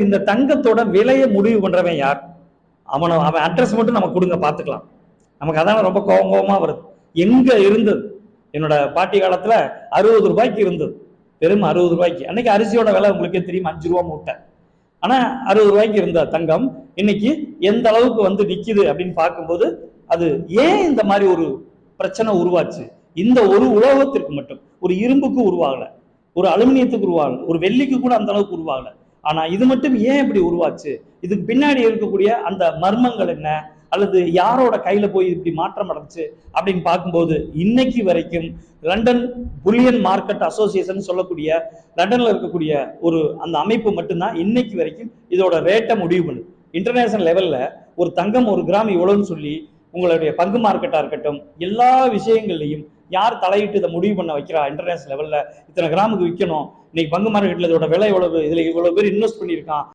இந்த தங்கத்தோட விலையை முடிவு பண்றவன் யார்? அவன் அட்ரஸ் மட்டும் நமக்கு கொடுங்க, பார்த்துக்கலாம். நமக்கு அதான ரொம்ப கோபமா வருது. எங்க இருந்தது? என்னோட பாட்டி காலத்துல 60 ரூபாய்க்கு இருந்தது, வெறும் 60 ரூபாய்க்கு. அன்னைக்கு அரிசியோட விலை உங்களுக்கே தெரியும், 5 ரூபா மூட்டை. ஆனா 60 ரூபாய்க்கு இருந்த தங்கம் இன்னைக்கு எந்த அளவுக்கு வந்து நிக்குது அப்படின்னு பார்க்கும்போது, அது ஏன் இந்த மாதிரி ஒரு பிரச்சனை உருவாச்சு? இந்த ஒரு உலோகத்திற்கு மட்டும், ஒரு இரும்புக்கு உருவாகல, ஒரு அலுமினியத்துக்கு உருவாகல, ஒரு வெள்ளிக்கு கூட அந்த அளவுக்கு உருவாகல. ஆனா இது மட்டும் ஏன் இப்படி உருவாச்சு? இதுக்கு பின்னாடி இருக்கக்கூடிய அந்த மர்மங்கள் என்ன, அல்லது யாரோட கையில போய் இப்படி மாற்றம் அடைஞ்சு அப்படின்னு பார்க்கும்போது, இன்னைக்கு வரைக்கும் லண்டன் புல்லியன் மார்க்கெட் அசோசியேஷன் சொல்லக்கூடிய லண்டன்ல இருக்கக்கூடிய ஒரு அந்த அமைப்பு மட்டும்தான் இன்னைக்கு வரைக்கும் இதோட ரேட்டை முடிவு பண்ணுது. இன்டர்நேஷனல் லெவல்ல ஒரு தங்கம் 1 கிராம் இவ்வளவுன்னு சொல்லி உங்களுடைய பங்கு மார்க்கெட்டா இருக்கட்டும், எல்லா விஷயங்கள்லையும் யார் தலையிட்டு இதை முடிவு பண்ண வைக்கிறா? இன்டர்நேஷனல் லெவல்ல இத்தனை கிராமுக்கு விற்கணும், இன்னைக்கு பங்கு மார்க்கெட்ல இதோட விலை எவ்வளவு, இதுல இவ்வளவு பேர் இன்வெஸ்ட் பண்ணியிருக்கான்.